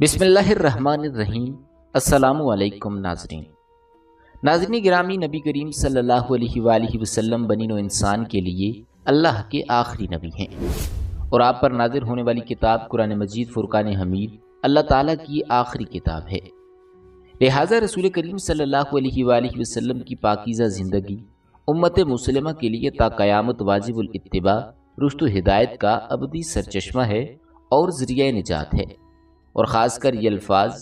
بسم اللہ الرحمن الرحیم۔ السلام علیکم ناظرین گرامی، نبی کریم صلی اللہ علیہ وآلہ وسلم بنی نوع انسان کے لیے اللہ کے آخری نبی ہیں، اور آپ پر نازل ہونے والی کتاب قرآن مجید فرقان حمید اللہ تعالیٰ کی آخری کتاب ہے۔ لہٰذا رسول کریم صلی اللہ علیہ وآلہ وسلم کی پاکیزہ زندگی امت مسلمہ کے لیے تا قیامت واجب الاتباع، رشد و ہدایت کا ابدی سرچشمہ ہے اور ذریعہ نجات ہے، اور خاص کر یہ الفاظ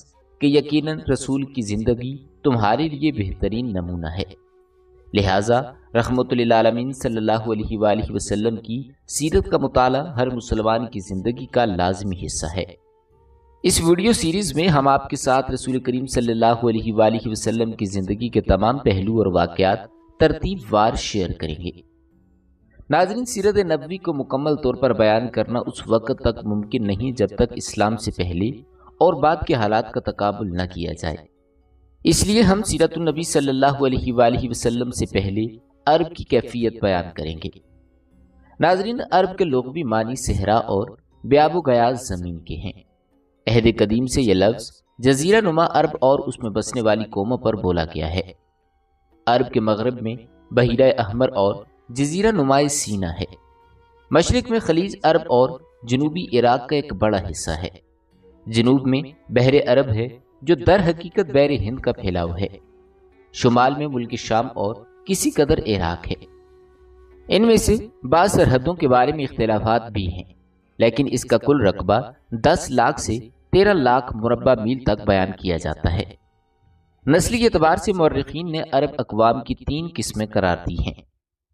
کہ یقیناً رسول کی زندگی تمہارے لیے بہترین نمونہ ہے۔ لہٰذا رحمت للعالمین صلی اللہ علیہ وآلہ وسلم کی سیرت کا مطالعہ ہر مسلمان کی زندگی کا لازمی حصہ ہے۔ اس ویڈیو سیریز میں ہم آپ کے ساتھ رسول کریم صلی اللہ علیہ وآلہ وسلم کی زندگی کے تمام پہلو اور واقعات ترتیب وار شیئر کریں گے۔ ناظرین، سیرت نبوی کو مکمل طور پر بیان کرنا اس وقت تک ممکن نہیں جب تک اسلام سے پہلے اور بعد کے حالات کا تقابل نہ کیا جائے۔ اس لیے ہم سیرت النبی صلی اللہ علیہ وآلہ وسلم سے پہلے عرب کی کیفیت بیان کریں گے۔ ناظرین، عرب کے لغوی معنی صحرا اور بیاب و گیاز زمین کے ہیں۔ عہد قدیم سے یہ لفظ جزیرہ نما عرب اور اس میں بسنے والی قوموں پر بولا گیا ہے۔ عرب کے مغرب میں بحیرہ احمر اور جزیرہ نمائے سینا ہے۔ مشرق میں خلیج عرب اور جنوبی عراق کا ایک بڑا حصہ ہے۔ جنوب میں بحر عرب ہے جو در حقیقت بحر ہند کا پھیلاؤ ہے۔ شمال میں ملک شام اور کسی قدر عراق ہے۔ ان میں سے بعض سرحدوں کے بارے میں اختلافات بھی ہیں، لیکن اس کا کل رقبہ 10 لاکھ سے 13 لاکھ مربع میل تک بیان کیا جاتا ہے۔ نسلی اعتبار سے مورخین نے عرب اقوام کی 3 قسمیں قرار دی ہیں۔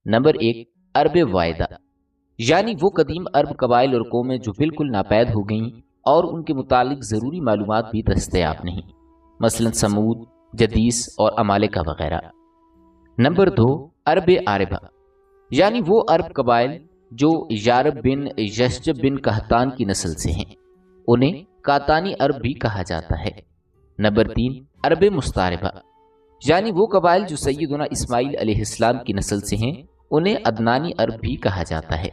نمبر 1، عرب واحدہ، یعنی وہ قدیم عرب قبائل اور قومیں جو بالکل ناپید ہو گئیں اور ان کے متعلق ضروری معلومات بھی دستیاب نہیں، مثلا سمود، جدیس اور عمالقہ وغیرہ۔ نمبر 2، عرب عاربہ، یعنی وہ عرب قبائل جو یارب بن یشجب بن قحطان کی نسل سے ہیں، انہیں قحطانی عرب بھی کہا جاتا ہے۔ نمبر 3، عرب مستعربہ، یعنی وہ قبائل جو سیدنا اسماعیل علیہ السلام کی نسل سے ہیں، انہیں عدنانی عرب بھی کہا جاتا ہے۔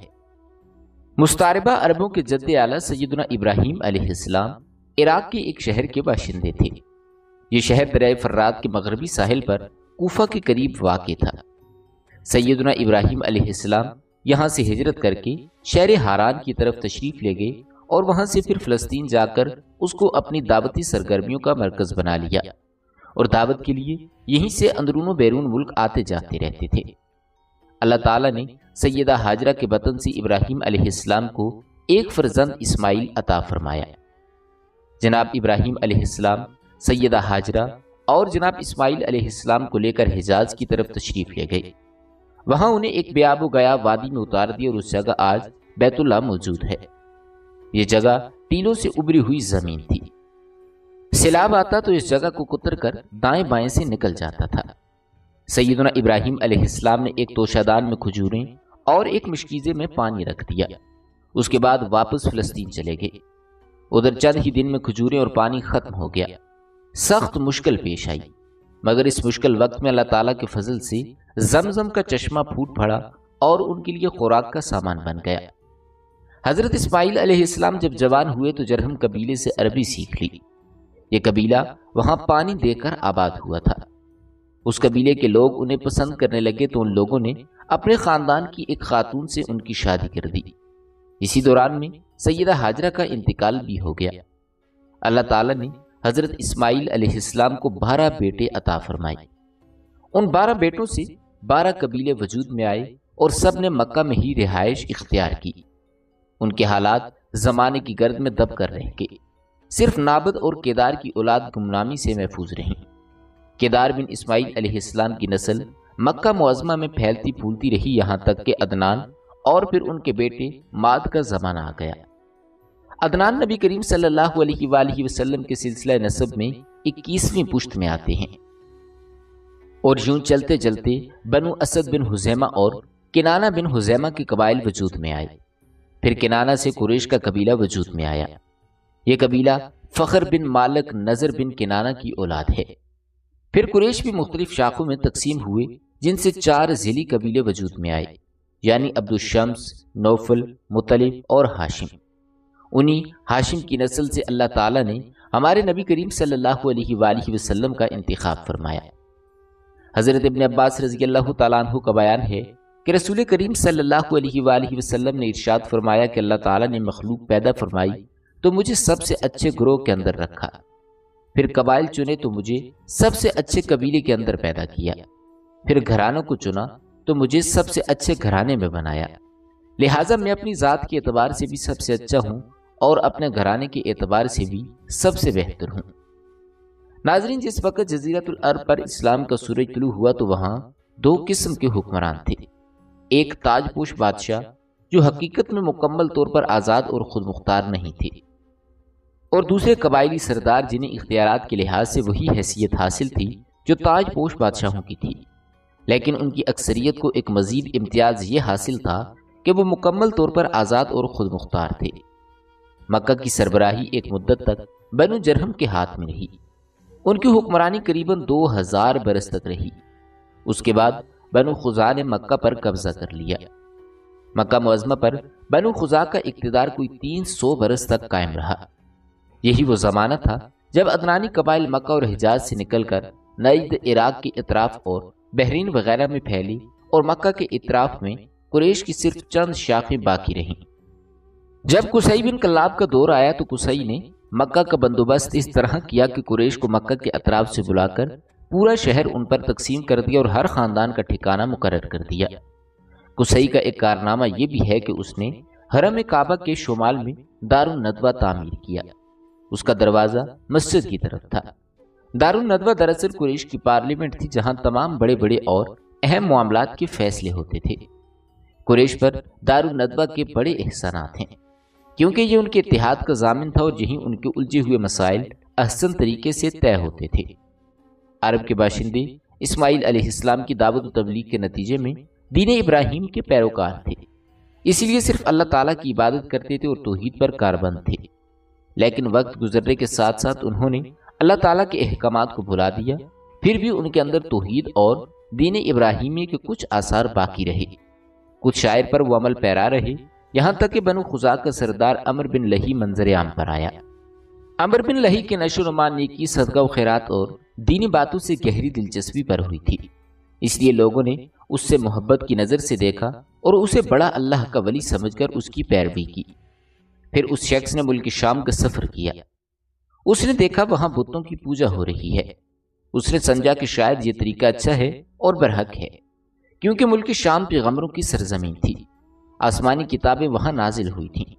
مستعربہ عربوں کے جد اعلیٰ سیدنا ابراہیم علیہ السلام عراق کے ایک شہر کے باشندے تھے۔ یہ شہر دریائے فرات کے مغربی ساحل پر کوفہ کے قریب واقع تھا۔ سیدنا ابراہیم علیہ السلام یہاں سے ہجرت کر کے شہر ہاران کی طرف تشریف لے گئے اور وہاں سے پھر فلسطین جا کر اس کو اپنی دعوتی سرگرمیوں کا مرکز بنا لیا، اور دعوت کے لیے یہیں سے اندرون و بیرون ملک آتے جاتے رہتے تھے۔ اللہ تعالیٰ نے سیدہ ہاجرہ کے بطن سے ابراہیم علیہ السلام کو ایک فرزند اسماعیل عطا فرمایا۔ جناب ابراہیم علیہ السلام سیدہ ہاجرہ اور جناب اسماعیل علیہ السلام کو لے کر حجاز کی طرف تشریف لے گئے۔ وہاں انہیں ایک بیاب و گیا وادی میں اتار دیا اور اس جگہ آج بیت اللہ موجود ہے۔ یہ جگہ ٹیلوں سے ابری ہوئی زمین تھی۔ سیلاب آتا تو اس جگہ کو کتر کر دائیں بائیں سے نکل جاتا تھا۔ سیدنا ابراہیم علیہ السلام نے ایک توشادان میں کھجوریں اور ایک مشکیزے میں پانی رکھ دیا۔ اس کے بعد واپس فلسطین چلے گئے۔ ادھر چند ہی دن میں کھجوریں اور پانی ختم ہو گیا۔ سخت مشکل پیش آئی، مگر اس مشکل وقت میں اللہ تعالیٰ کے فضل سے زمزم کا چشمہ پھوٹ پڑا اور ان کے لیے خوراک کا سامان بن گیا۔ حضرت اسماعیل علیہ السلام جب جوان ہوئے تو جرہم قبیلے سے عربی سیکھ لی۔ یہ قبیلہ وہاں پانی دے کر آباد ہوا تھا۔ اس قبیلے کے لوگ انہیں پسند کرنے لگے تو ان لوگوں نے اپنے خاندان کی ایک خاتون سے ان کی شادی کر دی۔ اسی دوران میں سیدہ ہاجرہ کا انتقال بھی ہو گیا۔ اللہ تعالیٰ نے حضرت اسماعیل علیہ السلام کو 12 بیٹے عطا فرمائے۔ ان 12 بیٹوں سے 12 قبیلے وجود میں آئے اور سب نے مکہ میں ہی رہائش اختیار کی۔ ان کے حالات زمانے کی گرد میں دب کر رہ گئے۔ صرف نابد اور کیدار کی اولاد گمنامی سے محفوظ رہیں۔ کیدار بن اسماعیل علیہ السلام کی نسل مکہ معظمہ میں پھیلتی پھولتی رہی، یہاں تک کہ عدنان اور پھر ان کے بیٹے ماد کا زمانہ آ گیا۔ عدنان نبی کریم صلی اللہ علیہ وآلہ وسلم کے سلسلہ نسب میں 21ویں پشت میں آتے ہیں، اور یوں چلتے چلتے بنو اسد بن حزیمہ اور کنانہ بن حزیمہ کے قبائل وجود میں آئے۔ پھر کنانہ سے قریش کا قبیلہ وجود میں آیا۔ یہ قبیلہ فخر بن مالک نظر بن کنانہ کی اولاد ہے۔ پھر قریش بھی مختلف شاخوں میں تقسیم ہوئے، جن سے 4 ذیلی قبیلے وجود میں آئے، یعنی عبد الشمس، نوفل، مطلب اور ہاشم۔ انہی ہاشم کی نسل سے اللہ تعالیٰ نے ہمارے نبی کریم صلی اللہ علیہ وآلہ وسلم کا انتخاب فرمایا۔ حضرت ابن عباس رضی اللہ تعالیٰ عنہ کا بیان ہے کہ رسول کریم صلی اللہ علیہ وآلہ وسلم نے ارشاد فرمایا کہ اللہ تعالیٰ نے مخلوق پیدا فرمائی تو مجھے سب سے اچھے گروہ کے اندر رکھا، پھر قبائل چنے تو مجھے سب سے اچھے قبیلے کے اندر پیدا کیا، پھر گھرانوں کو چنا تو مجھے سب سے اچھے گھرانے میں بنایا، لہٰذا میں اپنی ذات کے اعتبار سے بھی سب سے اچھا ہوں اور اپنے گھرانے کے اعتبار سے بھی سب سے بہتر ہوں۔ ناظرین، جس وقت جزیرۃ العرب پر اسلام کا سورج طلوع ہوا تو وہاں دو قسم کے حکمران تھے، ایک تاج پوش بادشاہ جو حقیقت میں مکمل طور پر آزاد اور خود مختار نہیں تھے، اور دوسرے قبائلی سردار جنہیں اختیارات کے لحاظ سے وہی حیثیت حاصل تھی جو تاج پوش بادشاہوں کی تھی، لیکن ان کی اکثریت کو ایک مزید امتیاز یہ حاصل تھا کہ وہ مکمل طور پر آزاد اور خود مختار تھے۔ مکہ کی سربراہی ایک مدت تک بنو جرہم کے ہاتھ میں رہی، ان کی حکمرانی قریباً 2000 برس تک رہی۔ اس کے بعد بنو خزاع نے مکہ پر قبضہ کر لیا۔ مکہ معظمہ پر بنو خزاع کا اقتدار کوئی 300 برس تک قائم رہا۔ یہی وہ زمانہ تھا جب عدنانی قبائل مکہ اور حجاز سے نکل کر نجد، عراق کے اطراف اور بحرین وغیرہ میں پھیلی، اور مکہ کے اطراف میں قریش کی صرف چند شاخیں باقی رہیں۔ جب قصی بن کلاب کا دور آیا تو قصی نے مکہ کا بندوبست اس طرح کیا کہ قریش کو مکہ کے اطراف سے بلا کر پورا شہر ان پر تقسیم کر دیا اور ہر خاندان کا ٹھکانہ مقرر کر دیا۔ قصی کا ایک کارنامہ یہ بھی ہے کہ اس نے حرم کعبہ کے شمال میں دار الندوہ تعمیر کیا، اس کا دروازہ مسجد کی طرف تھا۔ دار الندوہ دراصل قریش کی پارلیمنٹ تھی جہاں تمام بڑے بڑے اور اہم معاملات کے فیصلے ہوتے تھے۔ قریش پر دار الندوہ کے بڑے احسانات ہیں کیونکہ یہ ان کے اتحاد کا ضامن تھا اور یہیں ان کے الجھے ہوئے مسائل احسن طریقے سے طے ہوتے تھے۔ عرب کے باشندے اسماعیل علیہ السلام کی دعوت و تبلیغ کے نتیجے میں دین ابراہیم کے پیروکار تھے، اس لیے صرف اللہ تعالیٰ کی عبادت کرتے تھے اور توحید پر کاربند تھے، لیکن وقت گزرنے کے ساتھ ساتھ انہوں نے اللہ تعالیٰ کے احکامات کو بھلا دیا، پھر بھی ان کے اندر توحید اور دین ابراہیمی کے کچھ آثار باقی رہے، کچھ شاعر پر وہ عمل پیرا رہے، یہاں تک کہ بنو خزاع کا سردار عمر بن لہی منظر عام پر آیا۔ عمر بن لہی کے نشو و نما نیکی، صدقہ و خیرات اور دینی باتوں سے گہری دلچسپی پر ہوئی تھی، اس لیے لوگوں نے اس سے محبت کی نظر سے دیکھا اور اسے بڑا اللہ کا ولی سمجھ کر اس کی پیروی کی۔ پھر اس شخص نے ملک شام کا سفر کیا، اس نے دیکھا وہاں بتوں کی پوجا ہو رہی ہے، اس نے سمجھا کہ شاید یہ طریقہ اچھا ہے اور برحق ہے، کیونکہ ملک شام پیغمبروں کی سرزمین تھی، آسمانی کتابیں وہاں نازل ہوئی تھیں۔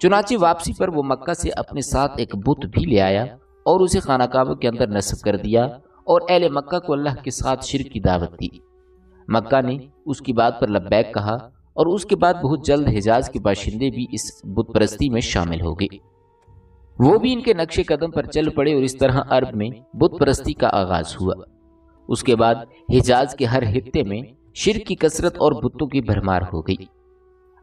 چنانچہ واپسی پر وہ مکہ سے اپنے ساتھ ایک بت بھی لے آیا اور اسے خانہ کعبہ کے اندر نصب کر دیا اور اہل مکہ کو اللہ کے ساتھ شرک کی دعوت دی۔ مکہ نے اس کی بات پر لبیک کہا اور اس کے بعد بہت جلد حجاز کے باشندے بھی اس بت پرستی میں شامل ہو گئے، وہ بھی ان کے نقش قدم پر چل پڑے اور اس طرح عرب میں بت پرستی کا آغاز ہوا۔ اس کے بعد حجاز کے ہر خطے میں شرک کی کثرت اور بتوں کی بھرمار ہو گئی۔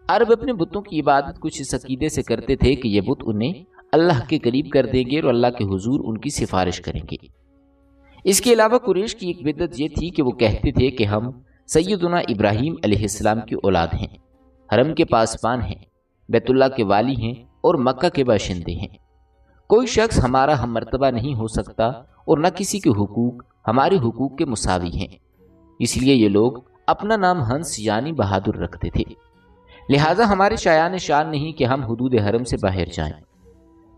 عرب اپنے بتوں کی عبادت کچھ اس عقیدے سے کرتے تھے کہ یہ بت انہیں اللہ کے قریب کر دیں گے اور اللہ کے حضور ان کی سفارش کریں گے۔ اس کے علاوہ قریش کی ایک بدعت یہ تھی کہ وہ کہتے تھے کہ ہم سیدنا ابراہیم علیہ السلام کی اولاد ہیں، حرم کے پاسبان ہیں، بیت اللہ کے والی ہیں اور مکہ کے باشندے ہیں، کوئی شخص ہمارا ہم مرتبہ نہیں ہو سکتا اور نہ کسی کے حقوق ہمارے حقوق کے مساوی ہیں، اس لیے یہ لوگ اپنا نام ہنس یعنی بہادر رکھتے تھے، لہٰذا ہمارے شایان شان نہیں کہ ہم حدود حرم سے باہر جائیں۔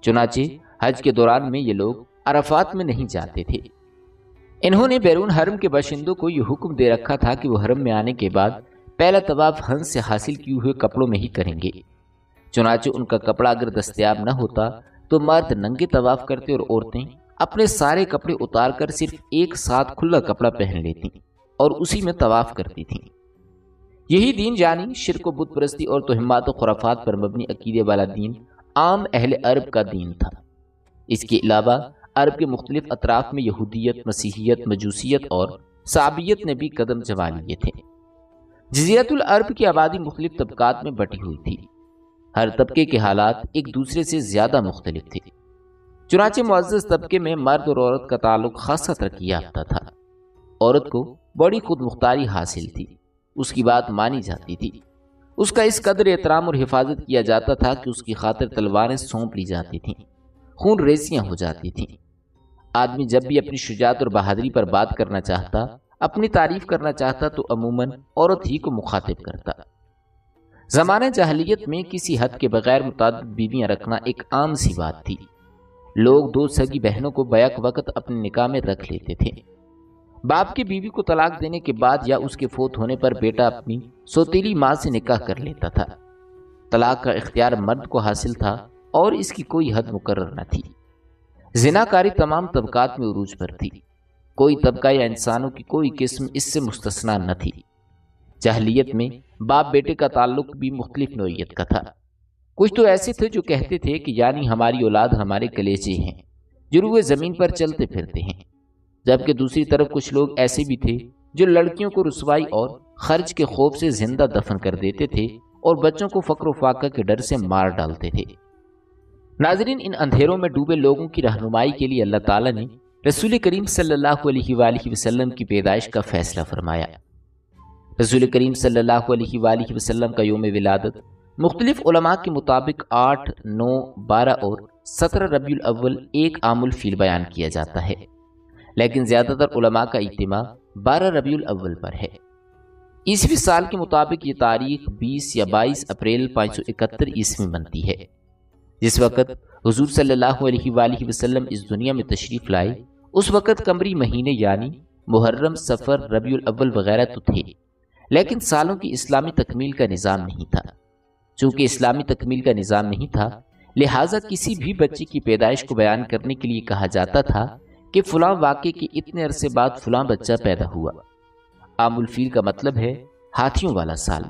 چنانچہ حج کے دوران میں یہ لوگ عرفات میں نہیں جاتے تھے۔ انہوں نے بیرون حرم کے باشندوں کو یہ حکم دے رکھا تھا کہ وہ حرم میں آنے کے بعد پہلا طواف ہنس سے حاصل کیے ہوئے کپڑوں میں ہی کریں گے۔ چنانچہ ان کا کپڑا اگر دستیاب نہ ہوتا تو مرد ننگے طواف کرتے اور عورتیں اپنے سارے کپڑے اتار کر صرف ایک ساتھ کھلا کپڑا پہن لیتی اور اسی میں طواف کرتی تھیں۔ یہی دین یعنی شرک و بت پرستی اور توہمات و خرافات پر مبنی عقیدے والا دین عام اہل عرب کا دین تھا۔ اس کے علاوہ عرب کے مختلف اطراف میں یہودیت، مسیحیت، مجوسیت اور صابیت نے بھی قدم جما لیے تھے۔ جزیرۃ العرب کی آبادی مختلف طبقات میں بٹی ہوئی تھی، ہر طبقے کے حالات ایک دوسرے سے زیادہ مختلف تھے۔ چنانچہ معزز طبقے میں مرد اور عورت کا تعلق خاصا ترقی یافتہ تھا، عورت کو بڑی خود مختاری حاصل تھی، اس کی بات مانی جاتی تھی، اس کا اس قدر احترام اور حفاظت کیا جاتا تھا کہ اس کی خاطر تلواریں سونپ لی جاتی تھیں، خون ریزیاں ہو جاتی تھیں۔ آدمی جب بھی اپنی شجاعت اور بہادری پر بات کرنا چاہتا، اپنی تعریف کرنا چاہتا تو عموماً عورت ہی کو مخاطب کرتا۔ زمانہ جاہلیت میں کسی حد کے بغیر متعدد بیویاں رکھنا ایک عام سی بات تھی۔ لوگ دو سگی بہنوں کو بیک وقت اپنے نکاح میں رکھ لیتے تھے۔ باپ کی بیوی کو طلاق دینے کے بعد یا اس کے فوت ہونے پر بیٹا اپنی سوتیلی ماں سے نکاح کر لیتا تھا۔ طلاق کا اختیار مرد کو حاصل تھا اور اس کی کوئی حد مقرر نہ تھی۔ زناکاری تمام طبقات میں عروج پر تھی۔ کوئی طبقہ یا انسانوں کی کوئی قسم اس سے مستثنا نہ تھی۔ جاہلیت میں باپ بیٹے کا تعلق بھی مختلف نوعیت کا تھا۔ کچھ تو ایسے تھے جو کہتے تھے کہ یعنی ہماری اولاد ہمارے کلیجے ہیں جو روئے زمین پر چلتے پھرتے ہیں، جبکہ دوسری طرف کچھ لوگ ایسے بھی تھے جو لڑکیوں کو رسوائی اور خرچ کے خوف سے زندہ دفن کر دیتے تھے اور بچوں کو فقر و فاقہ کے ڈر سے مار ڈالتے تھے۔ ناظرین، ان اندھیروں میں ڈوبے لوگوں کی رہنمائی کے لیے اللہ تعالیٰ نے رسول کریم صلی اللہ علیہ وآلہ وسلم کی پیدائش کا فیصلہ فرمایا۔ رسول کریم صلی اللہ علیہ وآلہ وسلم کا یوم ولادت مختلف علماء کے مطابق 8، 9، 12 اور 17 ربیع الاول ایک عام الفیل بیان کیا جاتا ہے، لیکن زیادہ تر علماء کا اجتماع 12 ربیع الاول پر ہے۔ عیسوی سال کے مطابق یہ تاریخ 20 یا 22 اپریل 571 عیسوی بنتی ہے، جس وقت حضور صلی اللہ علیہ وآلہ وسلم اس دنیا میں تشریف لائے۔ اس وقت قمری مہینے یعنی محرم، صفر، ربیع الاول وغیرہ تو تھے، لیکن سالوں کی اسلامی تکمیل کا نظام نہیں تھا۔ چونکہ اسلامی تکمیل کا نظام نہیں تھا، لہٰذا کسی بھی بچے کی پیدائش کو بیان کرنے کے لیے کہا جاتا تھا کہ فلاں واقعے کے اتنے عرصے بعد فلاں بچہ پیدا ہوا۔ عام الفیل کا مطلب ہے ہاتھیوں والا سال۔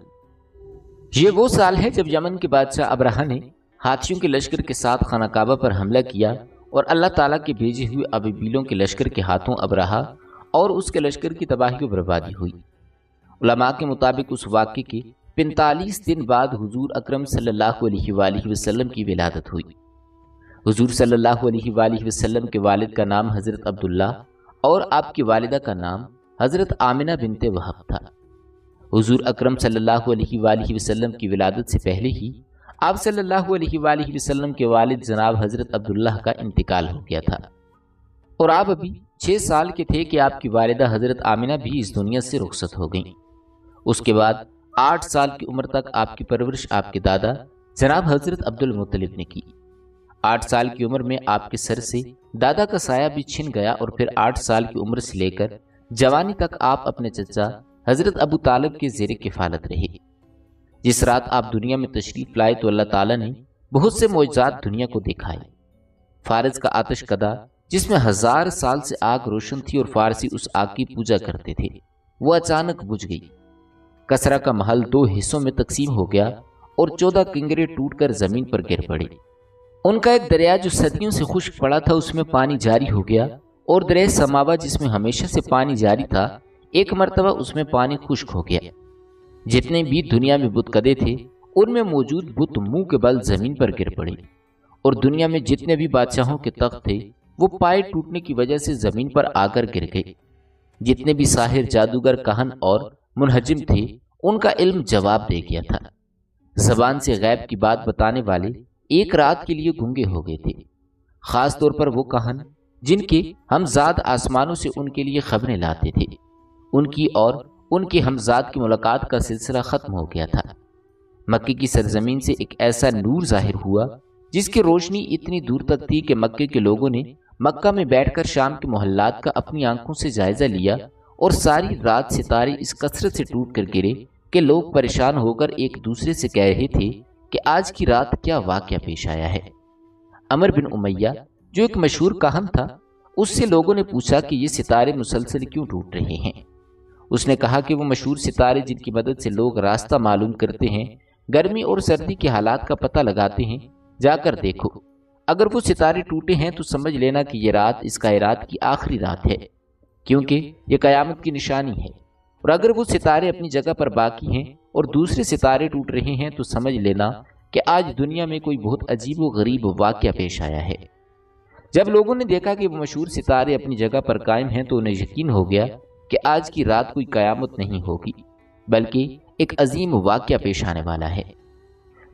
یہ وہ سال ہے جب یمن کے بادشاہ ابرہہ نے ہاتھیوں کے لشکر کے ساتھ خانہ کعبہ پر حملہ کیا اور اللہ تعالیٰ کے بھیجے ہوئے ابابیلوں کے لشکر کے ہاتھوں ابرہہ اور اس کے لشکر کی تباہی و بربادی ہوئی۔ علماء کے مطابق اس واقعے کے 45 دن بعد حضور اکرم صلی اللہ علیہ وآلہ وسلم کی ولادت ہوئی۔ حضور صلی اللہ علیہ وآلہ وسلم کے والد کا نام حضرت عبداللہ اور آپ کی والدہ کا نام حضرت آمنہ بنت وہب تھا۔ حضور اکرم صلی اللہ علیہ وآلہ وسلم کی ولادت سے پہلے ہی آپ صلی اللہ علیہ وآلہ وسلم کے والد جناب حضرت عبداللہ کا انتقال ہو گیا تھا، اور آپ ابھی 6 سال کے تھے کہ آپ کی والدہ حضرت آمنہ بھی اس دنیا سے رخصت ہو گئیں۔ اس کے بعد 8 سال کی عمر تک آپ کی پرورش آپ کے دادا جناب حضرت عبد المطلب نے کی۔ 8 سال کی عمر میں آپ کے سر سے دادا کا سایہ بھی چھن گیا اور پھر 8 سال کی عمر سے لے کر جوانی تک آپ اپنے چچا حضرت ابو طالب کے زیر کفالت رہے۔ جس رات آپ دنیا میں تشریف لائے تو اللہ تعالیٰ نے بہت سے معجزات دنیا کو دکھائے۔ فارس کا آتش کدا جس میں 1000 سال سے آگ روشن تھی اور فارسی اس آگ کی پوجا کرتے تھے، وہ اچانک بجھ گئی۔ کسرا کا محل 2 حصوں میں تقسیم ہو گیا اور 14 کنگرے ٹوٹ کر زمین پر گر پڑے۔ ان کا ایک دریا جو صدیوں سے خشک پڑا تھا اس میں پانی جاری ہو گیا، اور دریا سماوا جس میں ہمیشہ سے پانی جاری تھا ایک مرتبہ اس میں پانی خشک ہو گیا۔ جتنے بھی دنیا میں بت کدے تھے ان میں موجود بت منہ کے بل زمین پر گر پڑے، اور دنیا میں جتنے بھی بادشاہوں کے تخت تھے وہ پائے ٹوٹنے کی وجہ سے زمین پر آ کر گر گئے۔ جتنے بھی ساحر، جادوگر، کہن اور منہجم تھے ان کا علم جواب دے گیا تھا۔ زبان سے غیب کی بات بتانے والے ایک رات کے لیے گونگے ہو گئے تھے، خاص طور پر وہ کہن جن کے ہمزاد آسمانوں سے ان کے لیے خبریں لاتے تھے۔ ان کی اور ان کے ہمزاد کی ملاقات کا سلسلہ ختم ہو گیا تھا۔ مکے کی سرزمین سے ایک ایسا نور ظاہر ہوا جس کی روشنی اتنی دور تک تھی کہ مکے کے لوگوں نے مکہ میں بیٹھ کر شام کے محلات کا اپنی آنکھوں سے جائزہ لیا، اور ساری رات ستارے اس کثرت سے ٹوٹ کر گرے کہ لوگ پریشان ہو کر ایک دوسرے سے کہہ رہے تھے کہ آج کی رات کیا واقعہ پیش آیا ہے۔ عمر بن امیہ جو ایک مشہور کاہن تھا، اس سے لوگوں نے پوچھا کہ یہ ستارے مسلسل کیوں ٹوٹ رہے ہیں۔ اس نے کہا کہ وہ مشہور ستارے جن کی مدد سے لوگ راستہ معلوم کرتے ہیں، گرمی اور سردی کے حالات کا پتہ لگاتے ہیں، جا کر دیکھو۔ اگر وہ ستارے ٹوٹے ہیں تو سمجھ لینا کہ یہ رات اس کائنات کی آخری رات ہے، کیونکہ یہ قیامت کی نشانی ہے۔ اور اگر وہ ستارے اپنی جگہ پر باقی ہیں اور دوسرے ستارے ٹوٹ رہے ہیں تو سمجھ لینا کہ آج دنیا میں کوئی بہت عجیب و غریب واقعہ پیش آیا ہے۔ جب لوگوں نے دیکھا کہ وہ مشہور ستارے اپنی جگہ پر قائم ہیں تو انہیں یقین ہو گیا کہ آج کی رات کوئی قیامت نہیں ہوگی بلکہ ایک عظیم واقعہ پیش آنے والا ہے۔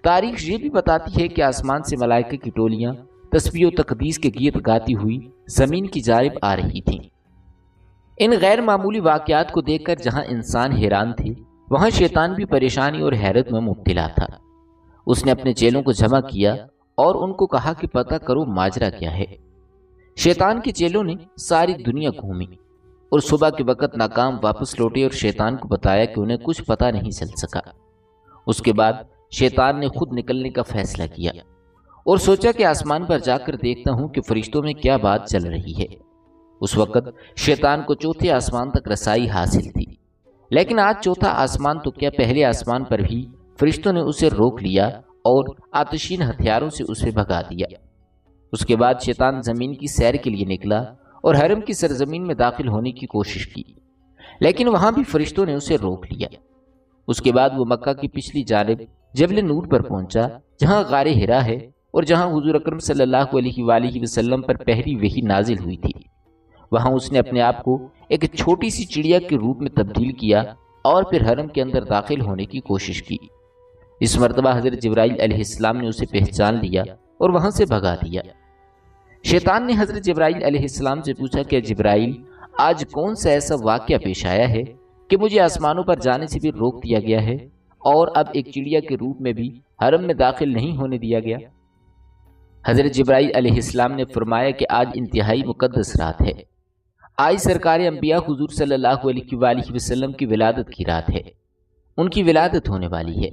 تاریخ یہ بھی بتاتی ہے کہ آسمان سے ملائکہ کی ٹولیاں تسبیح و تقدیس کے گیت گاتی ہوئی زمین کی جانب آ رہی تھیں۔ ان غیر معمولی واقعات کو دیکھ کر جہاں انسان حیران تھے، وہاں شیطان بھی پریشانی اور حیرت میں مبتلا تھا۔ اس نے اپنے چیلوں کو جمع کیا اور ان کو کہا کہ پتہ کرو ماجرا کیا ہے۔ شیطان کے چیلوں نے ساری دنیا گھومی اور صبح کے وقت ناکام واپس لوٹے اور شیطان کو بتایا کہ انہیں کچھ پتہ نہیں چل سکا۔ اس کے بعد شیطان نے خود نکلنے کا فیصلہ کیا اور سوچا کہ آسمان پر جا کر دیکھتا ہوں کہ فرشتوں میں کیا بات چل رہی ہے۔ اس وقت شیطان کو چوتھے آسمان تک رسائی حاصل تھی، لیکن آج چوتھا آسمان تو کیا پہلے آسمان پر بھی فرشتوں نے اسے روک لیا اور آتشین ہتھیاروں سے اسے بھگا دیا۔ اس کے بعد شیطان زمین کی سیر کے لیے نکلا اور حرم کی سرزمین میں داخل ہونے کی کوشش کی، لیکن وہاں بھی فرشتوں نے اسے روک لیا۔ اس کے بعد وہ مکہ کی پچھلی جانب جبل نور پر پہنچا، جہاں غار حرا ہے اور جہاں حضور اکرم صلی اللہ علیہ وآلہ وسلم پر پہلی وحی نازل ہوئی تھی۔ وہاں اس نے اپنے آپ کو ایک چھوٹی سی چڑیا کے روپ میں تبدیل کیا اور پھر حرم کے اندر داخل ہونے کی کوشش کی۔ اس مرتبہ حضرت جبرائیل علیہ السلام نے اسے پہچان لیا اور وہاں سے بھگا دیا۔ شیطان نے حضرت جبرائیل علیہ السلام سے پوچھا کہ جبرائیل، آج کون سا ایسا واقعہ پیش آیا ہے کہ مجھے آسمانوں پر جانے سے بھی روک دیا گیا ہے اور اب ایک چڑیا کے روپ میں بھی حرم میں داخل نہیں ہونے دیا گیا؟ حضرت جبرائیل علیہ السلام نے فرمایا کہ آج انتہائی مقدس رات ہے۔ آج سرکار انبیاء حضور صلی اللہ علیہ وآلہ وسلم کی ولادت کی رات ہے۔ ان کی ولادت ہونے والی ہے،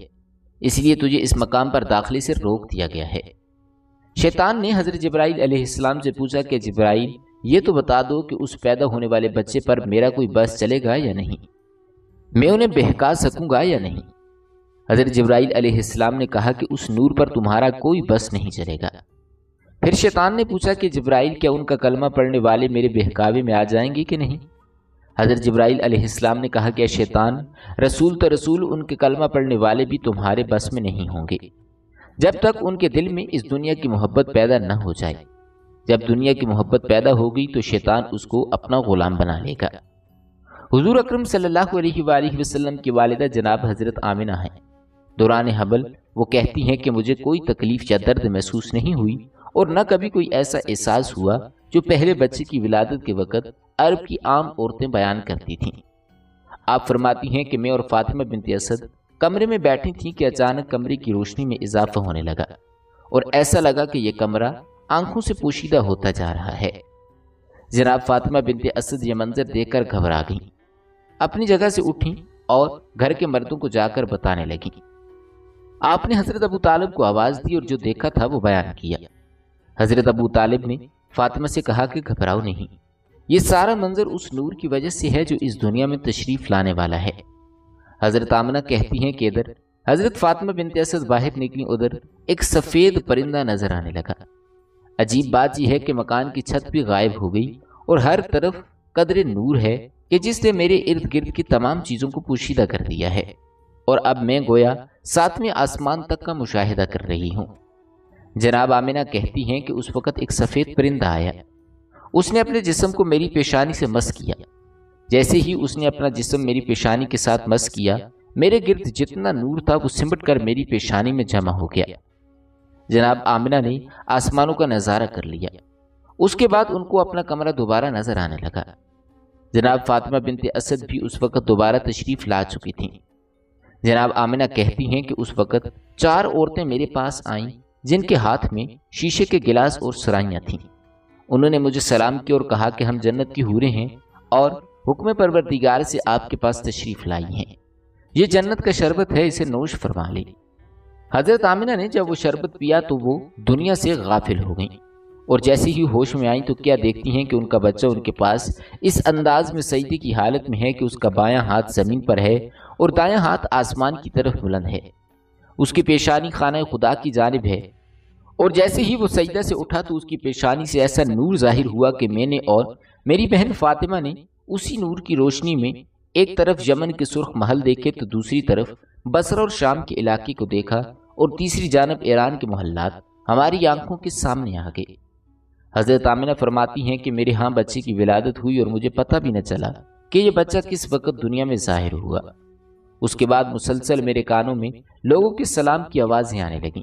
اس لیے تجھے اس مقام پر داخلے سے روک دیا گیا ہے۔ شیطان نے حضرت جبرائیل علیہ السلام سے پوچھا کہ جبرائیل، یہ تو بتا دو کہ اس پیدا ہونے والے بچے پر میرا کوئی بس چلے گا یا نہیں، میں انہیں بہکا سکوں گا یا نہیں؟ حضرت جبرائیل علیہ السلام نے کہا کہ اس نور پر تمہارا کوئی بس نہیں چلے گا۔ پھر شیطان نے پوچھا کہ جبرائیل، کیا ان کا کلمہ پڑھنے والے میرے بہکاوے میں آ جائیں گے کہ نہیں؟ حضرت جبرائیل علیہ السلام نے کہا کہ اے شیطان، رسول تو رسول، ان کے کلمہ پڑھنے والے بھی تمہارے بس میں نہیں ہوں گے جب تک ان کے دل میں اس دنیا کی محبت پیدا نہ ہو جائے۔ جب دنیا کی محبت پیدا ہو گئی تو شیطان اس کو اپنا غلام بنا لے گا۔ حضور اکرم صلی اللہ علیہ وآلہ وسلم کی والدہ جناب حضرت آمنہ ہیں۔ دوران حمل وہ کہتی ہیں کہ مجھے کوئی تکلیف یا درد محسوس نہیں ہوئی اور نہ کبھی کوئی ایسا احساس ہوا جو پہلے بچے کی ولادت کے وقت عرب کی عام عورتیں بیان کرتی تھیں۔ آپ فرماتی ہیں کہ میں اور فاطمہ بنت اسد کمرے میں بیٹھی تھیں کہ اچانک کمرے کی روشنی میں اضافہ ہونے لگا اور ایسا لگا کہ یہ کمرہ آنکھوں سے پوشیدہ ہوتا جا رہا ہے۔ جناب فاطمہ بنت اسد یہ منظر دیکھ کر گھبرا گئیں، اپنی جگہ سے اٹھیں اور گھر کے مردوں کو جا کر بتانے لگیں۔ آپ نے حضرت ابو طالب کو آواز دی اور جو دیکھا تھا وہ بیان کیا۔ حضرت ابو طالب نے فاطمہ سے کہا کہ گھبراؤ نہیں، یہ سارا منظر اس نور کی وجہ سے ہے جو اس دنیا میں تشریف لانے والا ہے۔ حضرت آمنہ کہتی ہیں کہ ادھر حضرت فاطمہ بنت اسد باہر نکلی، ادھر ایک سفید پرندہ نظر آنے لگا۔ عجیب بات یہ ہے کہ مکان کی چھت بھی غائب ہو گئی اور ہر طرف قدر نور ہے کہ جس نے میرے ارد گرد کی تمام چیزوں کو پوشیدہ کر دیا ہے، اور اب میں گویا ساتویں آسمان تک کا مشاہدہ کر رہی ہوں۔ جناب آمنہ کہتی ہیں کہ اس وقت ایک سفید پرندہ آیا، اس نے اپنے جسم کو میری پیشانی سے مس کیا۔ جیسے ہی اس نے اپنا جسم میری پیشانی کے ساتھ مس کیا، میرے گرد جتنا نور تھا وہ سمٹ کر میری پیشانی میں جمع ہو گیا۔ جناب آمنہ نے آسمانوں کا نظارہ کر لیا، اس کے بعد ان کو اپنا کمرہ دوبارہ نظر آنے لگا۔ جناب فاطمہ بنت اسد بھی اس وقت دوبارہ تشریف لا چکی تھیں۔ جناب آمنہ کہتی ہیں کہ اس وقت 4 عورتیں میرے پاس آئیں جن کے ہاتھ میں شیشے کے گلاس اور سرائیاں تھیں۔ انہوں نے مجھے سلام کیا اور کہا کہ ہم جنت کی حوریں ہیں اور حکم پروردگار سے آپ کے پاس تشریف لائی ہیں، یہ جنت کا شربت ہے، اسے نوش فرما لیں۔ حضرت آمنہ نے جب وہ شربت پیا تو وہ دنیا سے غافل ہو گئیں، اور جیسے ہی ہوش میں آئیں تو کیا دیکھتی ہیں کہ ان کا بچہ ان کے پاس اس انداز میں سجدے کی حالت میں ہے کہ اس کا بایاں ہاتھ زمین پر ہے اور دایاں ہاتھ آسمان کی طرف بلند ہے، اس کی پیشانی خانہ خدا کی جانب ہے، اور جیسے ہی وہ سجدہ سے اٹھا تو اس کی پیشانی سے ایسا نور ظاہر ہوا کہ میں نے اور میری بہن فاطمہ نے اسی نور کی روشنی میں ایک طرف یمن کے سرخ محل دیکھے تو دوسری طرف بصرہ اور شام کے علاقے کو دیکھا اور تیسری جانب ایران کے محلات ہماری آنکھوں کے سامنے آ گئے۔ حضرت آمنہ فرماتی ہیں کہ میرے ہاں بچے کی ولادت ہوئی اور مجھے پتہ بھی نہ چلا کہ یہ بچہ کس وقت دنیا میں ظاہر ہوا۔ اس کے بعد مسلسل میرے کانوں میں لوگوں کے سلام کی آوازیں آنے لگیں۔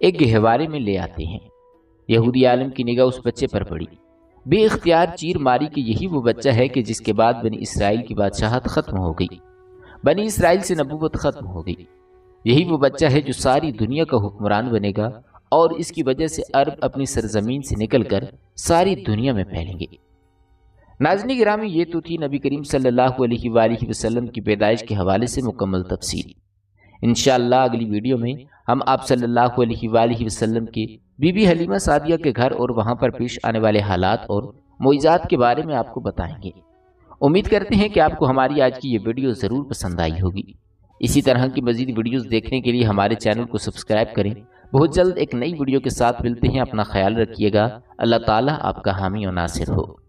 ایک گہوارے میں لے آتے ہیں۔ یہودی عالم کی نگاہ اس بچے پر پڑی، بے اختیار چیر ماری کہ یہی وہ بچہ ہے کہ جس کے بعد بنی اسرائیل کی بادشاہت ختم ہو گئی، بنی اسرائیل سے نبوت ختم ہو گئی۔ یہی وہ بچہ ہے جو ساری دنیا کا حکمران بنے گا، اور اس کی وجہ سے عرب اپنی سرزمین سے نکل کر ساری دنیا میں پھیلیں گے۔ ناظرین گرامی، یہ تو تھی نبی کریم صلی اللہ علیہ وآلہ وسلم کی پیدائش کے حوالے سے مکمل تفصیل۔ انشاءاللہ اگلی ویڈیو میں ہم آپ صلی اللہ علیہ وآلہ وسلم کے بی بی حلیمہ سعدیہ کے گھر اور وہاں پر پیش آنے والے حالات اور معجزات کے بارے میں آپ کو بتائیں گے۔ امید کرتے ہیں کہ آپ کو ہماری آج کی یہ ویڈیو ضرور پسند آئی ہوگی۔ اسی طرح کی مزید ویڈیوز دیکھنے کے لیے ہمارے چینل کو سبسکرائب کریں۔ بہت جلد ایک نئی ویڈیو کے ساتھ ملتے ہیں۔ اپنا خیال رکھیے گا۔ اللہ تعالیٰ آپ کا حامی و ناصر ہو۔